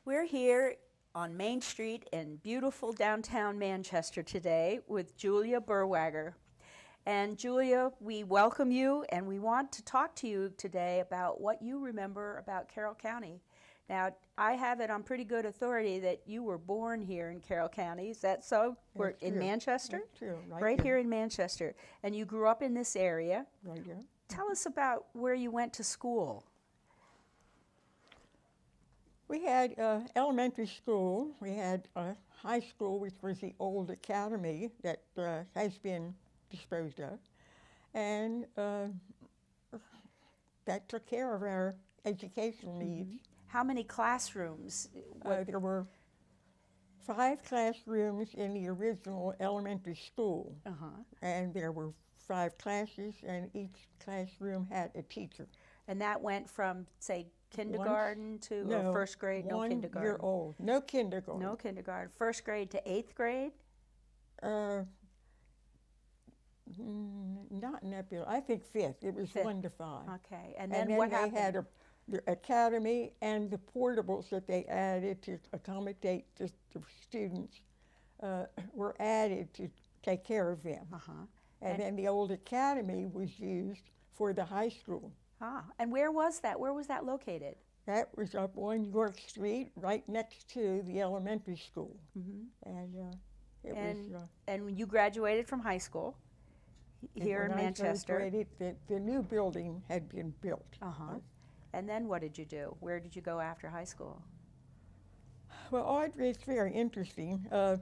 We're here on Main Street in beautiful downtown Manchester today with Julia Berwager. And Julia, we welcome you and we want to talk to you today about what you remember about Carroll County. Now, I have it on pretty good authority that you were born here in Carroll County. Is that so? We're in Manchester? That's true. Right here in Manchester. And you grew up in this area. Right here. Tell us about where you went to school. We had elementary school. We had high school, which was the old academy that has been disposed of. And that took care of our educational needs. How many classrooms? There were 5 classrooms in the original elementary school. And there were 5 classes, and each classroom had a teacher. And that went from, say, kindergarten to or first grade? No kindergarten. 1 year old. No kindergarten. No kindergarten. First grade to 8th grade? Not in that building. I think 5th. It was 5th. 1 to 5. Okay. And then what they happened? had the academy and the portables that they added to accommodate the students were added to take care of them. And then the old academy was used for the high school. And where was that? Where was that located? That was up on York Street, right next to the elementary school. And and you graduated from high school here in Manchester. When I graduated, the new building had been built. And then what did you do? Where did you go after high school? Well, Audrey, it's very interesting. The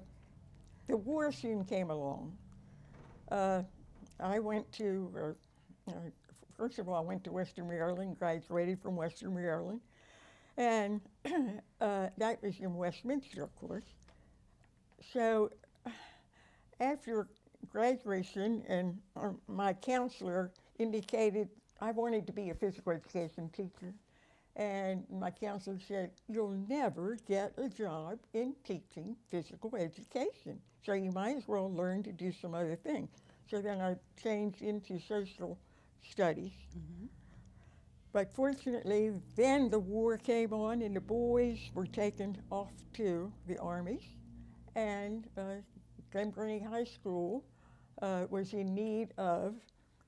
war soon came along. I went to, first of all, I went to Western Maryland, graduated from Western Maryland. And that was in Westminster, of course. So after graduation, and my counselor indicated I wanted to be a physical education teacher. And my counselor said, you'll never get a job in teaching physical education. So you might as well learn to do some other thing. So then I changed into social studies. But fortunately, then the war came on and the boys were taken off to the armies. And Glen Burnie High School was in need of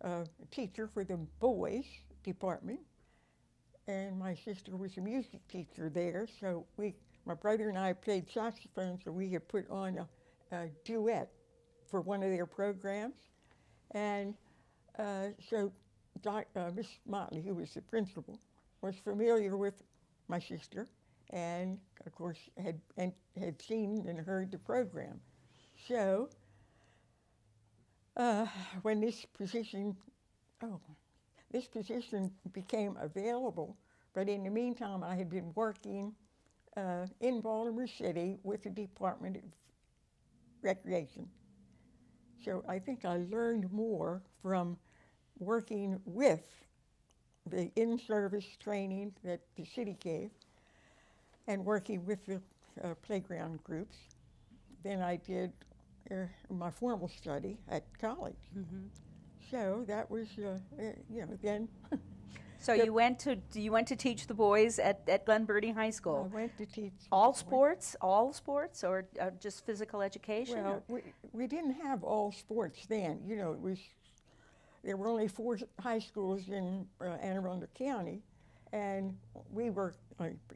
a teacher for the boys department. And my sister was a music teacher there, so my brother and I played saxophone, so we had put on a duet for one of their programs. And so Miss Motley, who was the principal, was familiar with my sister, and of course had seen and heard the program. So when this position became available, but in the meantime I had been working in Baltimore City with the Department of Recreation. So I think I learned more from working with the in-service training that the city gave and working with the playground groups than I did my formal study at college. So that was, then. So you went to teach the boys at Glen Burnie High School? I went to teach. All sports, or just physical education? Well, we didn't have all sports then. There were only 4 high schools in Anne Arundel County, and we were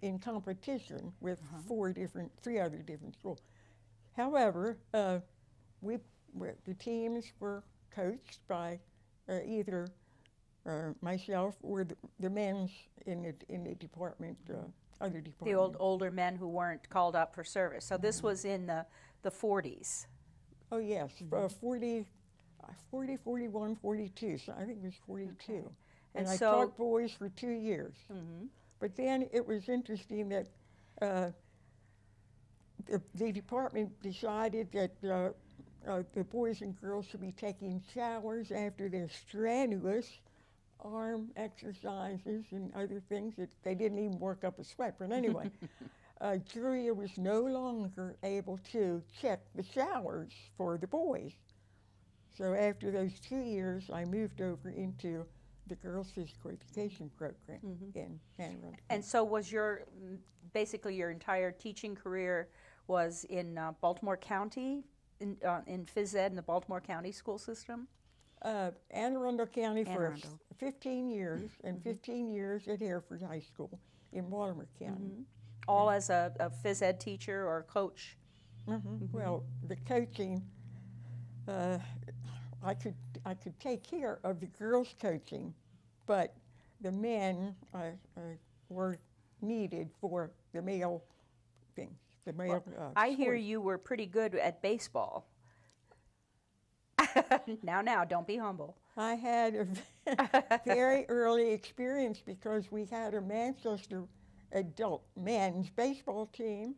in competition with 3 other different schools. However, the teams were coached by either myself or the men's in the department, other departments. The older men who weren't called up for service. So this was in the 40s. Oh yes, 40, 41, 42. So I think it was 42. Okay. And I taught boys for 2 years. But then it was interesting that the department decided that the boys and girls should be taking showers after their strenuous arm exercises and other things that they didn't even work up a sweat. But anyway, Julia was no longer able to check the showers for the boys. So after those 2 years, I moved over into the girls' physical education program in Anne Arundel. And so was basically your entire teaching career was in Baltimore County, in phys ed in the Baltimore County school system? Anne Arundel County Anne for Arundel. 15 years, and 15 years at Hereford High School in Baltimore County. All as a phys ed teacher or coach? Well, the coaching, I could take care of the girls' coaching, but the men were needed for the male things. The male. I hear sports. you were pretty good at baseball. Now, don't be humble. I had a very early experience because we had a Manchester adult men's baseball team,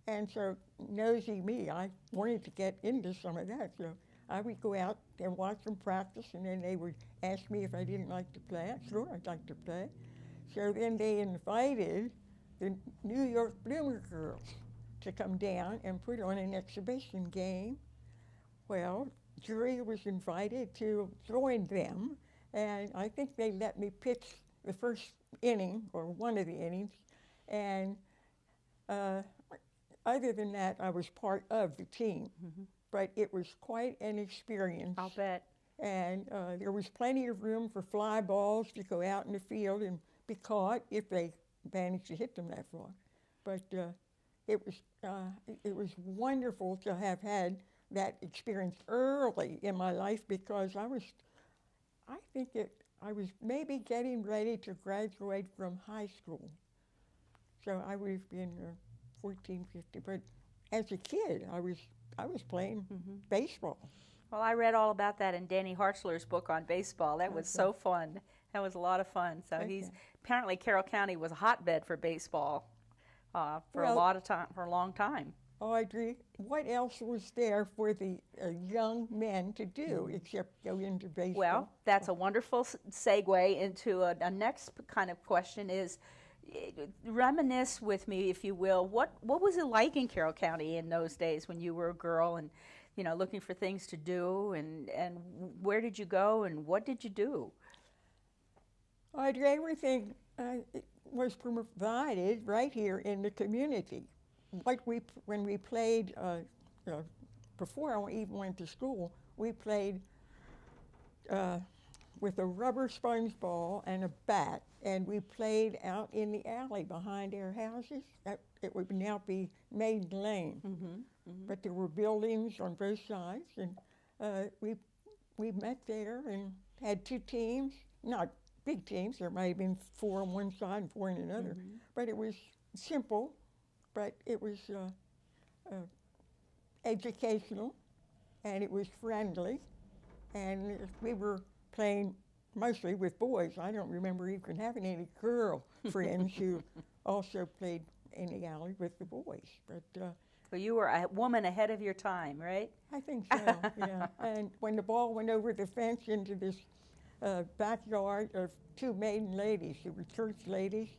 and so nosy me, I wanted to get into some of that. So I would go out and watch them practice, and then they would ask me if I didn't like to play. Sure, I'd like to play. So then they invited the New York Bloomer girls to come down and put on an exhibition game. Well, Julia was invited to join them, and I think they let me pitch the first inning, or one of the innings, and other than that, I was part of the team. But it was quite an experience. I'll bet. And there was plenty of room for fly balls to go out in the field and be caught if they managed to hit them that far. But it was wonderful to have had that experience early in my life, because I was maybe getting ready to graduate from high school. So I would have been 14, 15. But as a kid, I was playing baseball. Well, I read all about that in Danny Hartzler's book on baseball. That was so fun. That was a lot of fun. So apparently Carroll County was a hotbed for baseball for a long time. Audrey, what else was there for the young men to do except go into baseball? Well, that's a wonderful segue into a next kind of question is, reminisce with me, if you will, what was it like in Carroll County in those days when you were a girl and, you know, looking for things to do, and where did you go and what did you do? Audrey, everything was provided right here in the community. Like when we played, before I even went to school, we played with a rubber sponge ball and a bat, and we played out in the alley behind our houses. It would now be Maiden Lane, but there were buildings on both sides, and we met there and had two teams, not big teams. There might have been 4 on one side and 4 on another, but it was simple. But it was educational, and it was friendly, and we were playing mostly with boys. I don't remember even having any girl friends who also played in the alley with the boys. But well, you were a woman ahead of your time, right? I think so, yeah. And when the ball went over the fence into this backyard of 2 maiden ladies who were church ladies,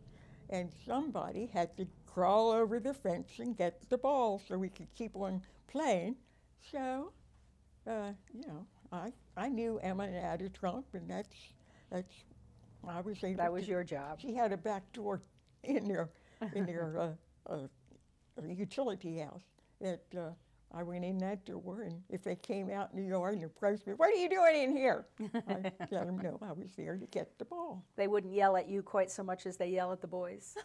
and somebody had to crawl over the fence and get the ball so we could keep on playing. So, you know, I knew Emma had a trump, and that's I was able. That was your job. She had a back door in their utility house that I went in that door, and if they came out in the yard and approached me, "What are you doing in here?" I let them know I was there to get the ball. They wouldn't yell at you quite so much as they yell at the boys.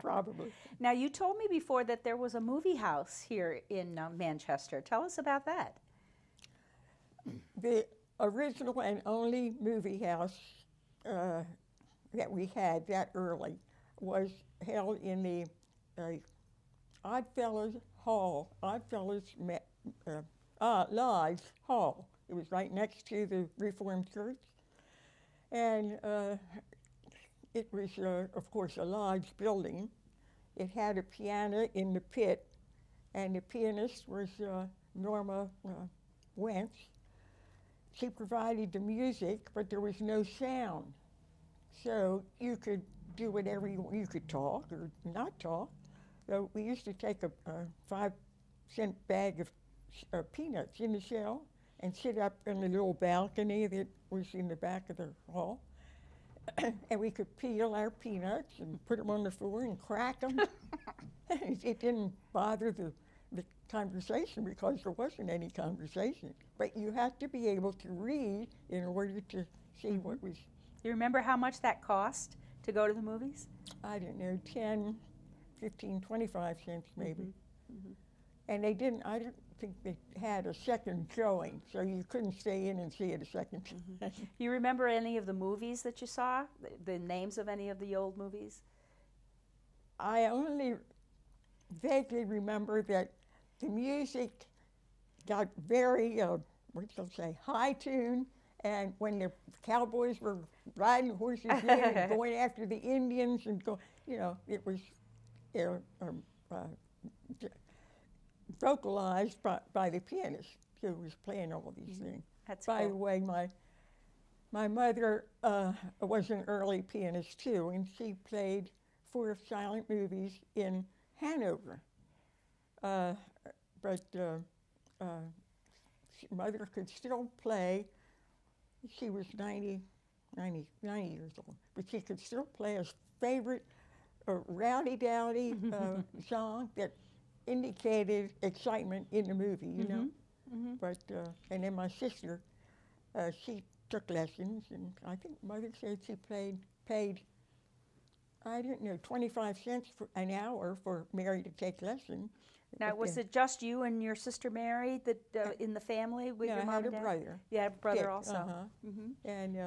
Probably. Now, you told me before that there was a movie house here in Manchester. Tell us about that. The original and only movie house that we had that early was held in the Oddfellows Hall, Lodge Hall. It was right next to the Reformed Church. And it was, of course, a lodge building. It had a piano in the pit, and the pianist was Norma Wentz. She provided the music, but there was no sound. So you could do whatever you could talk or not talk. So we used to take a 5-cent bag of peanuts in the shell and sit up in the little balcony that was in the back of the hall and we could peel our peanuts and put them on the floor and crack them. It didn't bother the conversation because there wasn't any conversation. But you had to be able to read in order to see what was. You remember how much that cost to go to the movies? I don't know, 10, 15, 25 cents maybe. Mm-hmm. And they didn't, I don't think they had a second showing, so you couldn't stay in and see it a second time. You remember any of the movies that you saw? The names of any of the old movies? I only vaguely remember that the music got very, what shall I say, high tune, and when the cowboys were riding horses in and going after the Indians and it was vocalized by the pianist who was playing all these things. That's By cool. the way, my mother was an early pianist too, and she played 4 silent movies in Hanover. But mother could still play. She was 90 years old, but she could still play a favorite rowdy-dowdy song that indicated excitement in the movie, you know. Mm-hmm. But and then my sister, she took lessons, and I think mother said she paid, I don't know, 25 cents for an hour for Mary to take lessons. Now, was it just you and your sister Mary that in the family with your mom I had and a dad? brother. You had a brother Dick, also. And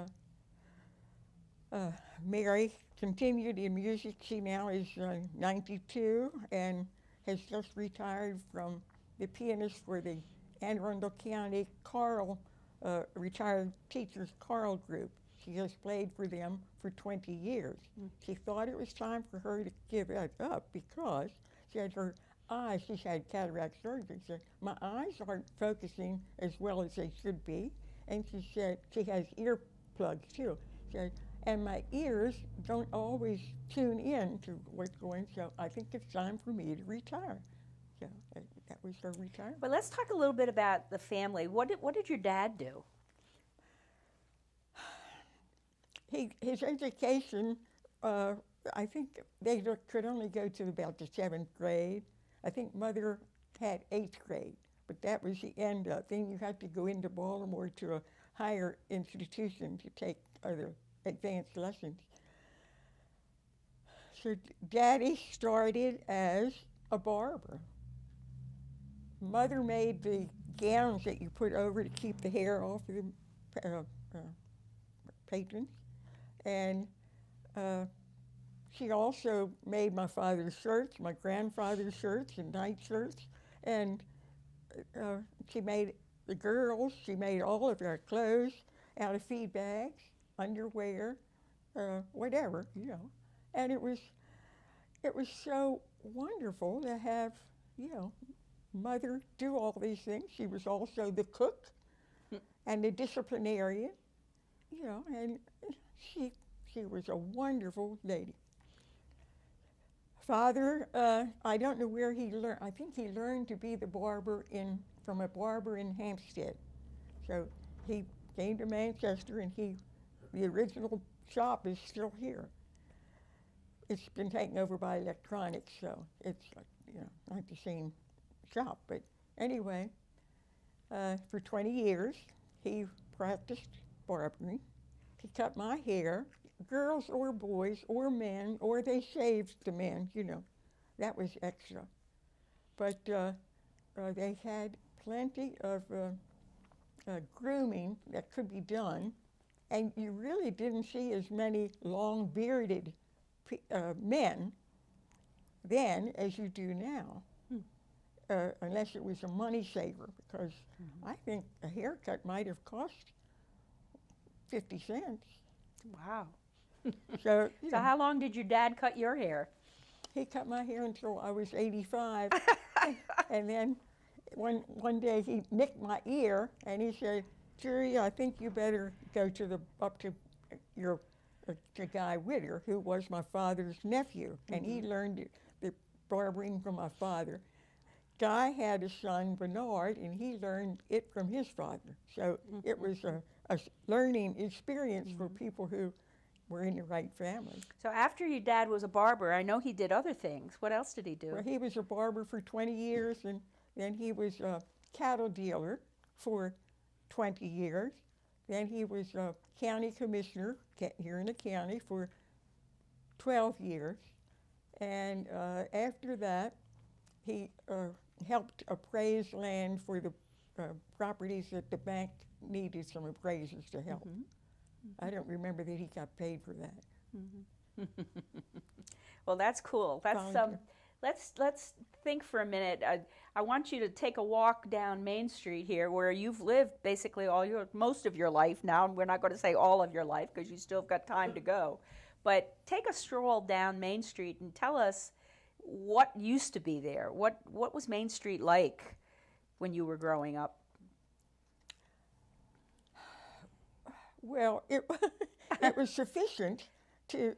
Mary continued in music. She now is 92 and has just retired from the pianist for the Anne Arundel County retired teachers choral group. She has played for them for 20 years. She thought it was time for her to give it up because she had her eyes, she's had cataract surgery. She said, my eyes aren't focusing as well as they should be. And she said, she has earplugs too. She said, and my ears don't always tune in to what's going, so I think it's time for me to retire. So that was her retirement. But let's talk a little bit about the family. What did your dad do? His education, I think they could only go to about the 7th grade. I think mother had 8th grade, but that was the end of it. Then you had to go into Baltimore to a higher institution to take other advanced lessons. So Daddy started as a barber. Mother made the gowns that you put over to keep the hair off of the patrons. And she also made my father's shirts, my grandfather's shirts and night shirts. And she made the girls, she made all of our clothes out of feed bags, underwear, whatever, you know. And it was so wonderful to have, Mother do all these things. She was also the cook and the disciplinarian, and she was a wonderful lady. Father, I don't know where he learned. I think he learned to be the barber from a barber in Hampstead. So he came to Manchester, and the original shop is still here. It's been taken over by electronics, so it's not the same shop. But anyway, for 20 years, he practiced barbering. He cut my hair, girls or boys or men, or they shaved the men, that was extra. But they had plenty of grooming that could be done, and you really didn't see as many long bearded men then as you do now. Unless it was a money saver, because I think a haircut might have cost 50 cents. Wow. So, So how long did your dad cut your hair? he cut my hair until I was 85. And then one day he nicked my ear and he said, Judy, I think you better go up to Guy Witter, who was my father's nephew. And he learned the barbering from my father. Guy had a son, Bernard, and he learned it from his father. So it was a learning experience for people who we're in the right family. So after your dad was a barber, I know he did other things. What else did he do? Well, he was a barber for 20 years, and then he was a cattle dealer for 20 years. Then he was a county commissioner here in the county for 12 years. And after that, he helped appraise land for the properties that the bank needed some appraisers to help. Mm-hmm. I don't remember that he got paid for that. Mm-hmm. Well, that's cool. That's let's think for a minute. I want you to take a walk down Main Street here, where you've lived basically most of your life now. And we're not going to say all of your life because you still have got time to go. But take a stroll down Main Street and tell us what used to be there. What was Main Street like when you were growing up? Well, it was sufficient to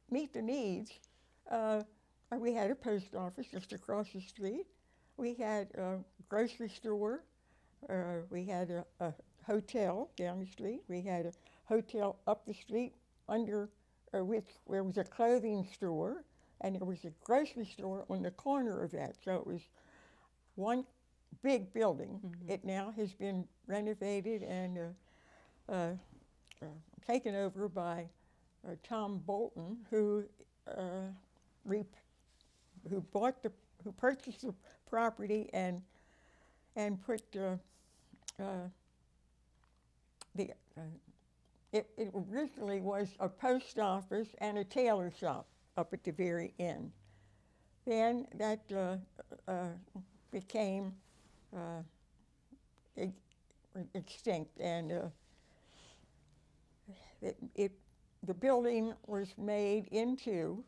meet the needs. We had a post office just across the street. We had a grocery store. We had a hotel down the street. We had a hotel up the street under which there was a clothing store, and there was a grocery store on the corner of that. So it was one big building. Mm-hmm. It now has been renovated and taken over by Tom Bolton, who purchased the property and put it originally was a post office and a tailor shop up at the very end. Then that became extinct, and the building was made into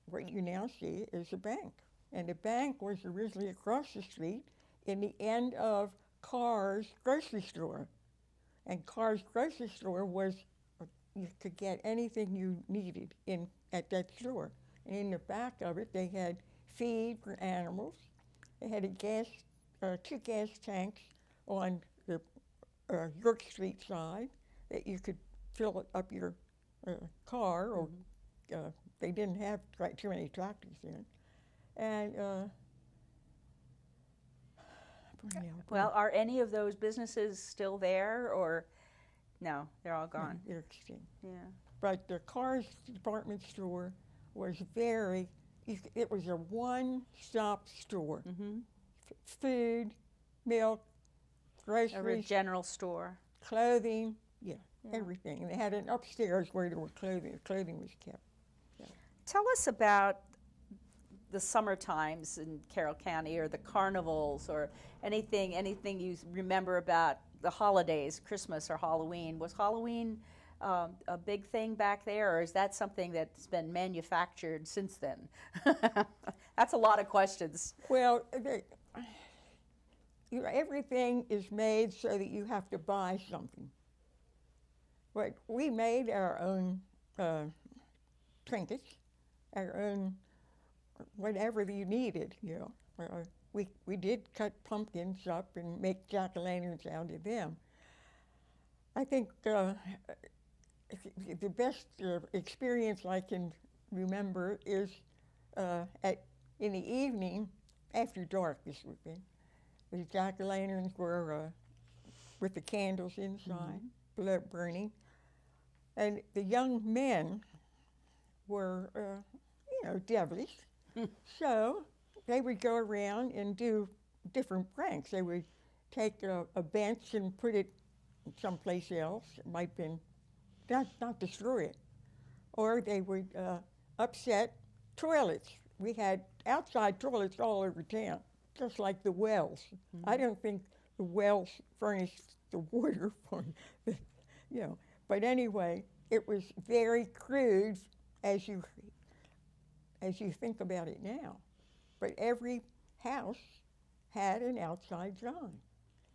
what you now see is a bank. And the bank was originally across the street in the end of Carr's grocery store. And Carr's grocery store was, you could get anything you needed at that store. And in the back of it, they had feed for animals. They had two gas tanks on the York Street side that you could fill up your car, or they didn't have too many tractors then. And well, are any of those businesses still there, or no? They're all gone. They're extinct. Yeah. But the Carr's department store was it was a one-stop store. Mm-hmm. Food, milk, groceries. A general store. Clothing, yeah, everything. And they had an upstairs where there were clothing was kept. Yeah. Tell us about the summer times in Carroll County, or the carnivals, or anything you remember about the holidays, Christmas or Halloween. Was Halloween a big thing back there, or is that something that's been manufactured since then? That's a lot of questions. Well, everything is made so that you have to buy something. But we made our own trinkets, our own whatever you needed, We did cut pumpkins up and make jack-o'-lanterns out of them. I think the best experience I can remember is in the evening, after dark, this would be. The jack-o'-lanterns were with the candles inside, burning. And the young men were, devilish. So they would go around and do different pranks. They would take a bench and put it someplace else. It might have been, not destroy it. Or they would upset toilets. We had outside toilets all over town, just like the wells. Mm-hmm. I don't think the wells furnished the water for, But anyway, it was very crude as you think about it now. But every house had an outside john.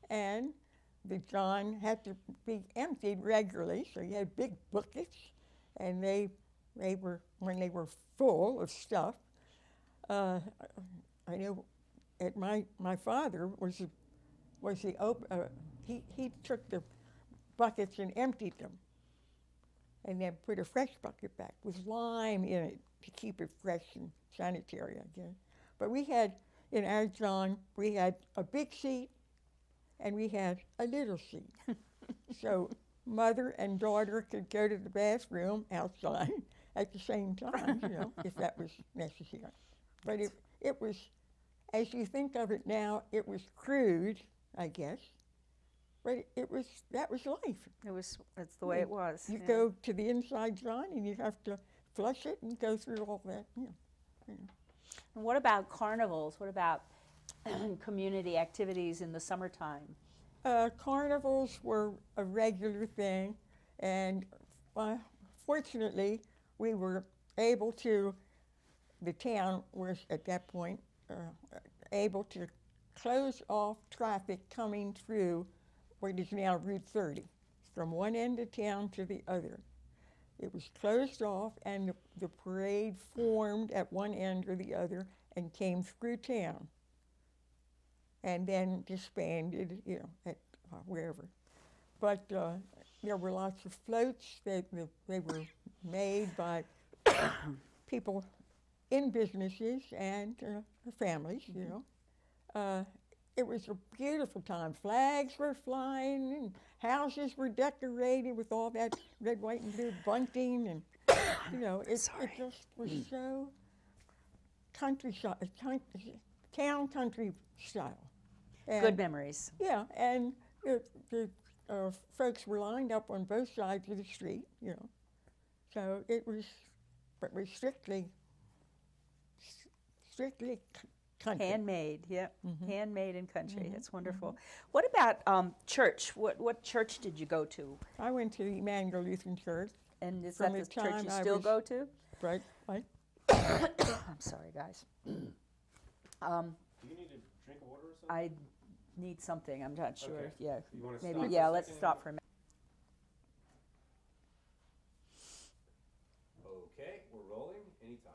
And the john had to be emptied regularly, so you had big buckets, and they were, when they were full of stuff, I know my father he took the buckets and emptied them. and then put a fresh bucket back with lime in it to keep it fresh and sanitary, I guess. But we had, in our John, we had a big seat and we had a little seat. So mother and daughter could go to the bathroom outside at the same time, if that was necessary. But it was, as you think of it now, it was crude, I guess. But that was life. That's the way it was. You go to the inside John and you have to flush it and go through all that. And what about carnivals? What about community activities in the summertime? Carnivals were a regular thing, and fortunately, we were able to, the town was at that point able to close off traffic coming through what is now Route 30, from one end of town to the other. It was closed off, and the parade formed at one end or the other and came through town, and then disbanded, at wherever. But there were lots of floats. They were made by people in businesses and families, It was a beautiful time. Flags were flying, and houses were decorated with all that red, white, and blue bunting, and it just was so countryside, town country style. And, good memories. Yeah, and the folks were lined up on both sides of the street, So it was strictly country. Handmade, handmade in country. That's wonderful. What about church? What church did you go to? I went to the Emmanuel Lutheran Church. And is that the church you still go to? Right. I'm sorry, guys. Do you need a drink of water or something? I need something. I'm not sure. Okay. Yeah, You wanna maybe. stop Yeah, for a let's second? stop for a minute. Okay, we're rolling. Anytime.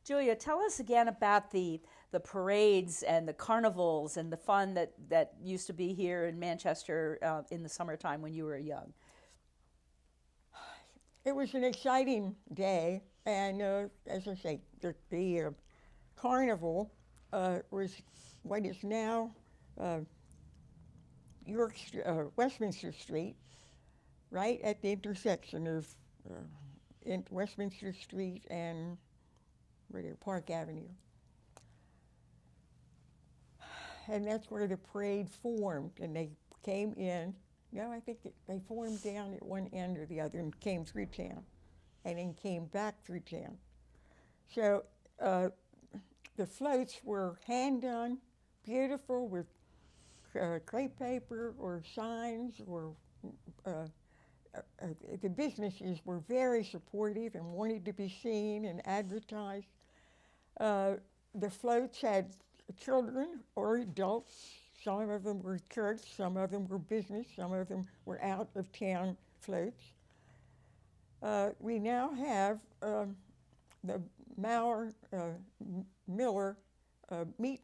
Julia, tell us again about the parades and the carnivals and the fun that used to be here in Manchester in the summertime when you were young. It was an exciting day, and as I say, the carnival was what is now Westminster Street, right at the intersection of Westminster Street and Park Avenue. And that's where the parade formed, and they came in. No, I think they formed down at one end or the other and came through town, and then came back through town. So the floats were hand-done, beautiful, with crepe paper or signs, or the businesses were very supportive and wanted to be seen and advertised. The floats had children or adults. Some of them were church, some of them were business, some of them were out-of-town floats. We now have the Miller meat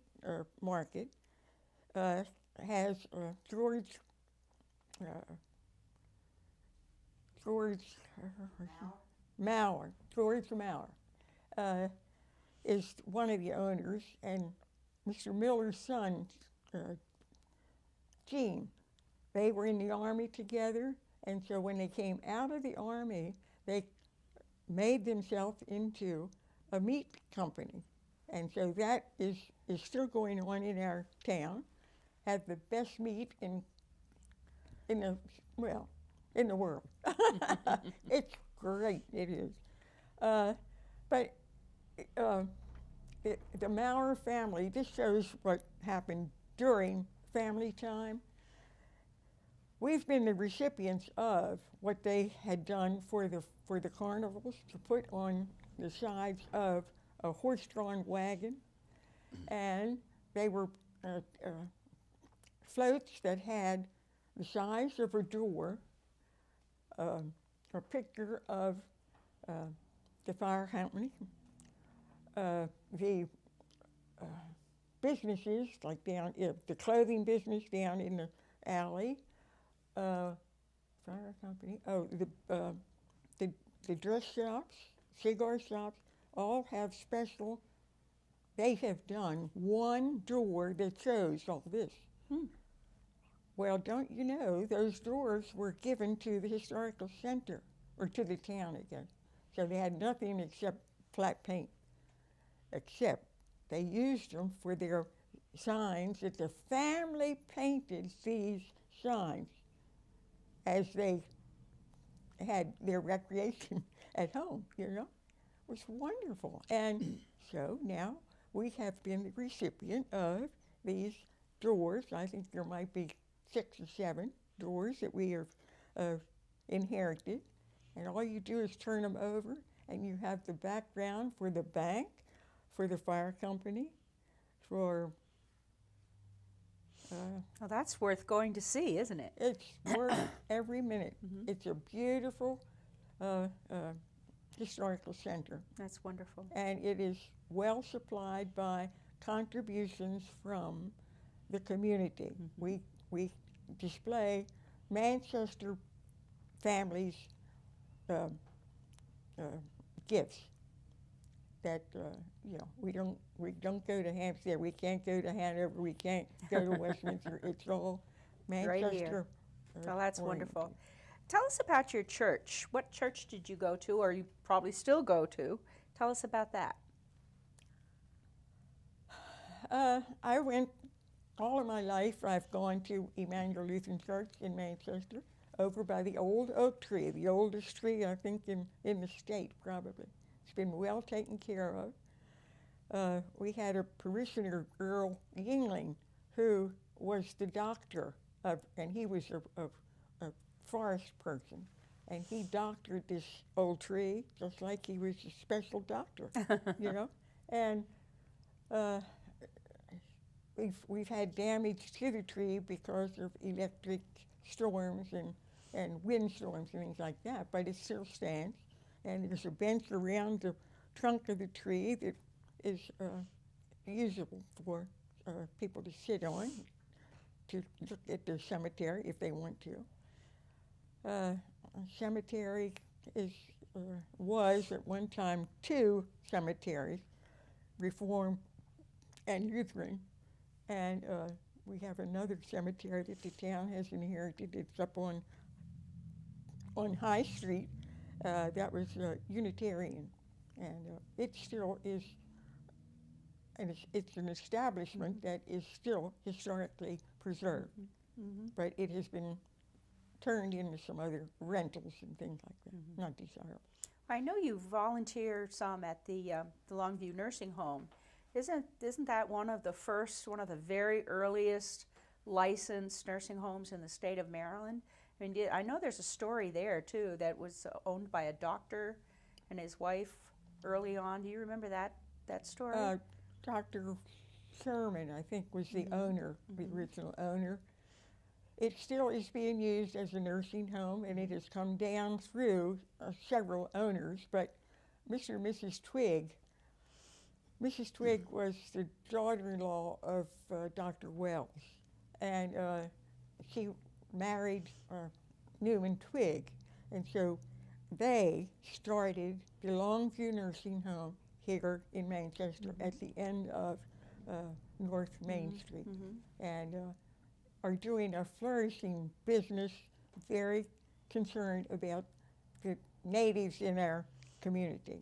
market has George Mauer is one of the owners, and Mr. Miller's son, Gene, they were in the Army together, and so when they came out of the Army, they made themselves into a meat company. And so that is still going on in our town. Have the best meat in the world. It's great, it is. But the Maurer family, this shows what happened during family time. We've been the recipients of what they had done for the carnivals, to put on the sides of a horse-drawn wagon, and they were floats that had the size of a door, a picture of the fire company, the businesses, like down, the clothing business down in the alley, fire company, the dress shops, cigar shops, all have special, they have done one door that shows all this. Well, don't you know, those doors were given to the historical center, or to the town, I guess. So they had nothing except flat paint, except they used them for their signs, that the family painted these signs as they had their recreation at home, you know. It was wonderful. And so now we have been the recipient of these doors. I think there might be 6 or 7 doors that we have inherited. And all you do is turn them over, and you have the background for the bank, for the fire company, for... well, that's worth going to see, isn't it? It's worth every minute. It's a beautiful historical center. That's wonderful. And it is well supplied by contributions from the community. We display Manchester families' gifts that you know, we don't go to Hampstead, we can't go to Hanover, we can't go to Westminster. It's all Manchester. Right here. Well, that's oriented. wonderful. Tell us about your church. What church did you go to, or you probably still go to? Tell us about that. I went all of my life. I've gone to Emmanuel Lutheran Church in Manchester, over by the old oak tree, the oldest tree I think in the state probably. It's been well taken care of. We had a parishioner, Earl Yingling, who was the doctor of, and he was a forest person, and he doctored this old tree just like he was a special doctor, you know. And we've had damage to the tree because of electric storms and windstorms and things like that, but it still stands. And there's a bench around the trunk of the tree that is usable for people to sit on, to look at the cemetery if they want to. A cemetery was at one time 2 cemeteries, Reformed and Lutheran, and we have another cemetery that the town has inherited. It's up on High Street. That was Unitarian, and it still is, and it's an establishment that is still historically preserved, but it has been turned into some other rentals and things like that, not desirable. I know you volunteer some at the Longview nursing home. Isn't that one of the very earliest licensed nursing homes in the state of Maryland? I mean, I know there's a story there too that was owned by a doctor and his wife early on. Do you remember that story? Dr. Sherman, I think, was the owner, the original owner. It still is being used as a nursing home, and it has come down through several owners, but Mr. and Mrs. Twigg was the daughter-in-law of Dr. Wells, and she married Newman Twigg, and so they started the Longview nursing home here in Manchester at the end of North Main Street, and are doing a flourishing business, very concerned about the natives in our community.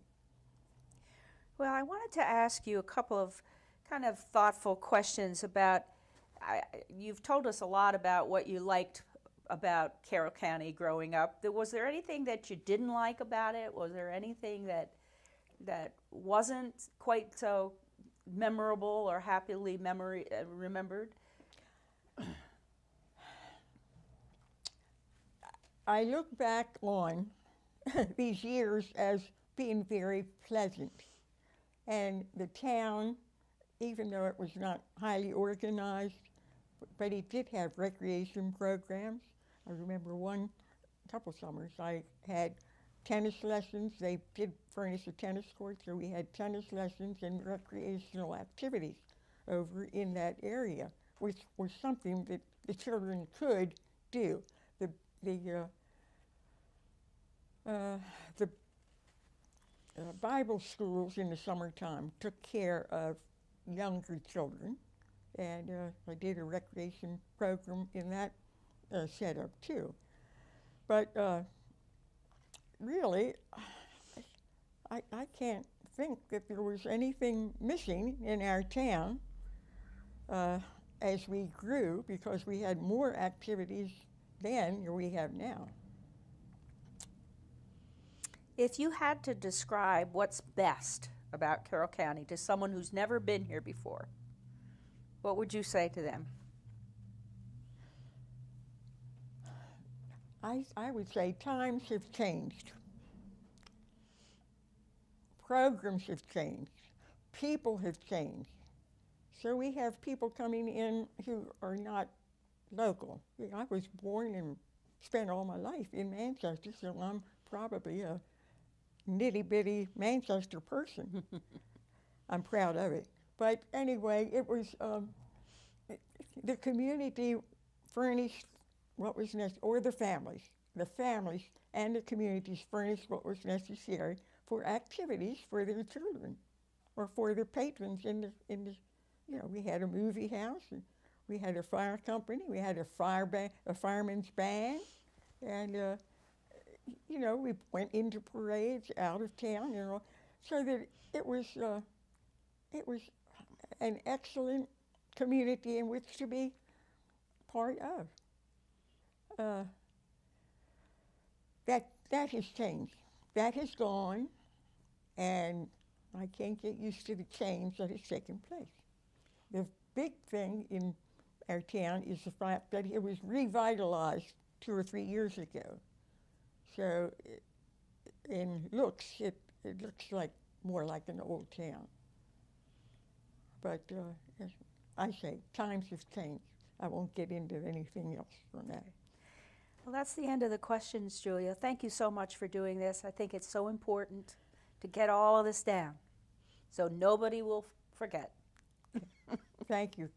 Well, I wanted to ask you a couple of kind of thoughtful questions about, you've told us a lot about what you liked about Carroll County growing up. Was there anything that you didn't like about it? Was there anything that wasn't quite so memorable or happily remembered? I look back on these years as being very pleasant. And the town, even though it was not highly organized, but it did have recreation programs. I remember couple summers, I had tennis lessons. They did furnish a tennis court, so we had tennis lessons and recreational activities over in that area, which was something that the children could do. The Bible schools in the summertime took care of younger children, and I did a recreation program in that setup too. But really, I can't think that there was anything missing in our town as we grew, because we had more activities then than we have now. If you had to describe what's best about Carroll County to someone who's never been here before, what would you say to them? I would say times have changed. Programs have changed. People have changed. So we have people coming in who are not local. I was born and spent all my life in Manchester, so I'm probably a nitty-bitty Manchester person. I'm proud of it. But anyway, it was the community furnished what was necessary, or the families. The families and the communities furnished what was necessary for activities for their children, or for their patrons in the. We had a movie house, and we had a fire company, we had a fireman's band, and we went into parades out of town, so that it was an excellent community in which to be part of. That has changed. That has gone, and I can't get used to the change that has taken place. The big thing in our town is the fact that it was revitalized 2 or 3 years ago. So in looks, it looks more like an old town. But as I say, times have changed. I won't get into anything else from that. Well, that's the end of the questions, Julia. Thank you so much for doing this. I think it's so important to get all of this down so nobody will forget. Thank you.